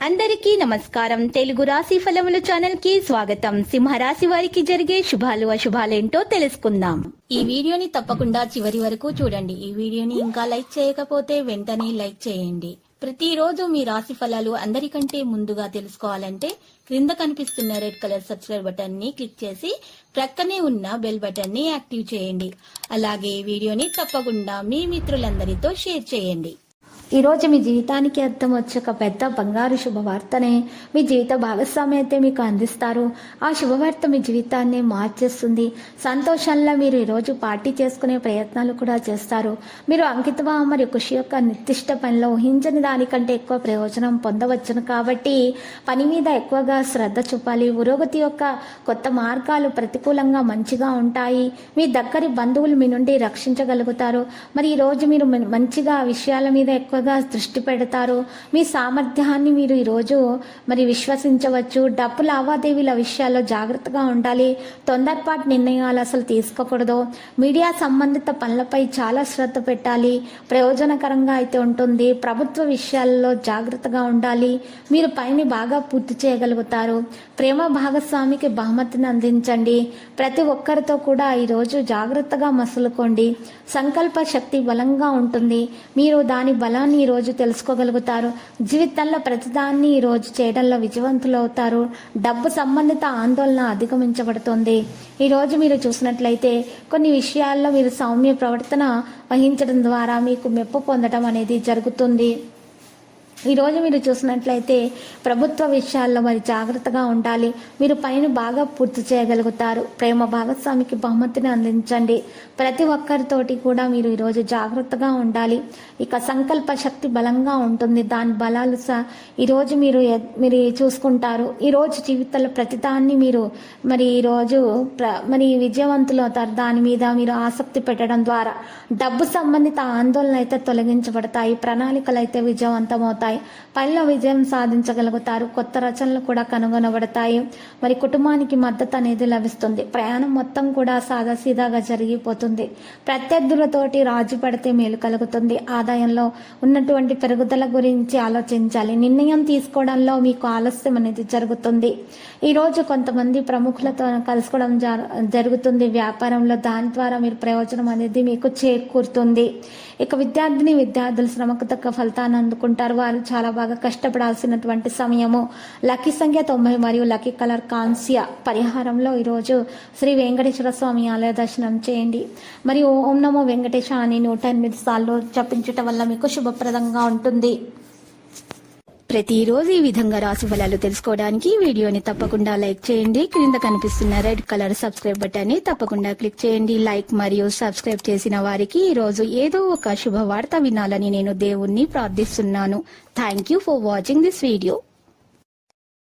అందరికీ నమస్కారం. తెలుగు రాశి ఫలముల ఛానల్ కి స్వాగతం. సింహరాశి వారికి జరిగే శుభాలు అశుభాలేంటో తెలుసుకుందాం. ఈ వీడియోని తప్పకుండా చివరి వరకు చూడండి. ఈ వీడియోని ఇంకా లైక్ చేయకపోతే వెంటనే లైక్ చేయండి. ప్రతిరోజు మీ రాశి ఫలాలు అందరికంటే ముందుగా తెలుసుకోవాలంటే క్రింద కనిపిస్తున్న రెడ్ కలర్ సబ్స్క్రైబ్ బటన్ ని క్లిక్ చేసి ప్రక్కనే ఉన్న బెల్ బటన్ ని యాక్టివ్ చేయండి. అలాగే ఈ వీడియోని తప్పకుండా మీ మిత్రులందరితో షేర్ చేయండి. ఈ రోజు మీ జీవితానికి అర్థం వచ్చే ఒక పెద్ద బంగారు శుభవార్తనే మీ జీవిత భాగస్వామి అయితే మీకు అందిస్తారు. ఆ శుభవార్త మీ జీవితాన్ని మార్చేస్తుంది. సంతోషంలో మీరు ఈరోజు పార్టీ చేసుకునే ప్రయత్నాలు కూడా చేస్తారు. మీరు అంకితభావం మరియు కృషి యొక్క నిర్దిష్ట పనిలో ఊహించని దానికంటే ఎక్కువ ప్రయోజనం పొందవచ్చును. కాబట్టి పని మీద ఎక్కువగా శ్రద్ధ చూపాలి. పురోగతి యొక్క కొత్త మార్గాలు ప్రతికూలంగా మంచిగా ఉంటాయి. మీ దగ్గరి బంధువులు మీ నుండి రక్షించగలుగుతారు. మరి ఈరోజు మీరు మంచిగా విషయాల మీద ఎక్కువ దృష్టి పెడతారు. మీ సామర్థ్యాన్ని మీరు ఈరోజు విశ్వసించవచ్చు. డబ్బు లావాదేవీల విషయాల్లో జాగ్రత్తగా ఉండాలి. తొందరపాటు నిర్ణయాలు అసలు తీసుకోకూడదు. మీడియా సంబంధిత పనులపై చాలా శ్రద్ధ పెట్టాలి. ప్రయోజనకరంగా అయితే ఉంటుంది. ప్రభుత్వ విషయాల్లో జాగ్రత్తగా ఉండాలి. మీరు పనిని బాగా పూర్తి చేయగలుగుతారు. ప్రేమ భాగస్వామికి బహుమతిని అందించండి. ప్రతి ఒక్కరితో కూడా ఈరోజు జాగ్రత్తగా మసులుకోండి. సంకల్ప శక్తి బలంగా ఉంటుంది. మీరు దాని బలాన్ని ఈరోజు తెలుసుకోగలుగుతారు. జీవితంలో ప్రతిదాన్ని ఈరోజు చేయడంలో విజయవంతులు అవుతారు. డబ్బు సంబంధిత ఆందోళన అధిగమించబడుతుంది. ఈరోజు మీరు చూసినట్లయితే కొన్ని విషయాల్లో మీరు సౌమ్య ప్రవర్తన వహించడం ద్వారా మీకు మెప్పు పొందడం అనేది జరుగుతుంది. ఈరోజు మీరు చూసినట్లయితే ప్రభుత్వ విషయాల్లో జాగ్రత్తగా ఉండాలి. మీరు పనిని బాగా పూర్తి చేయగలుగుతారు. ప్రేమ భాగస్వామికి బహుమతిని అందించండి. ప్రతి ఒక్కరితోటి కూడా మీరు ఈరోజు జాగ్రత్తగా ఉండాలి. ఇక సంకల్ప శక్తి బలంగా ఉంటుంది. దాని బలాలు ఈరోజు మీరు చూసుకుంటారు. ఈరోజు జీవితంలో ప్రతిదాన్ని మీరు ఈరోజు విజయవంతులు అవుతారు. దాని మీద మీరు ఆసక్తి పెట్టడం ద్వారా డబ్బు సంబంధిత ఆందోళన అయితే తొలగించబడతాయి. ప్రణాళికలు అయితే విజయవంతమవుతాయి. పనిలో విజయం సాధించగలుగుతారు. కొత్త రచనలు కూడా కనుగొనబడతాయి. కుటుంబానికి మద్దతు అనేది లభిస్తుంది. ప్రయాణం మొత్తం కూడా సాదాసీదాగా జరిగిపోతుంది. ప్రత్యర్థులతోటి రాజు పడితే మేలు కలుగుతుంది. ఆదాయంలో ఉన్నటువంటి పెరుగుదల గురించి ఆలోచించాలి. నిర్ణయం తీసుకోవడంలో మీకు ఆలస్యం అనేది జరుగుతుంది. ఈరోజు కొంతమంది ప్రముఖులతో కలుసుకోవడం జరుగుతుంది వ్యాపారంలో. దాని ద్వారా మీరు ప్రయోజనం అనేది మీకు చేకూరుతుంది. ఇక విద్యార్థులు శ్రమకు తగ్గ ఫలితాన్ని అందుకుంటారు. వారు చాలా బాగా కష్టపడాల్సినటువంటి సమయము. లక్కీ సంఖ్య 90 మరియు లక్కీ కలర్ కాంస్య. పరిహారంలో ఈరోజు శ్రీ వెంకటేశ్వర స్వామి ఆలయ దర్శనం చేయండి. మరియు ఓం నమో వెంకటేశ అని 108 సార్లు జపించటం వల్ల మీకు శుభప్రదంగా ఉంటుంది. ప్రతిరోజు ఈ విధంగా రాశి ఫలాలు తెలుసుకోవడానికి వీడియోని తప్పకుండా లైక్ చేయండి. క్రింద కనిపిస్తున్న రెడ్ కలర్ సబ్స్క్రైబ్ బటన్ ని తప్పకుండా క్లిక్ చేయండి. లైక్ మరియు సబ్స్క్రైబ్ చేసిన వారికి ఈ రోజు ఏదో ఒక శుభవార్త వినాలని నేను దేవుణ్ణి ప్రార్థిస్తున్నాను. Thank you for watching this video.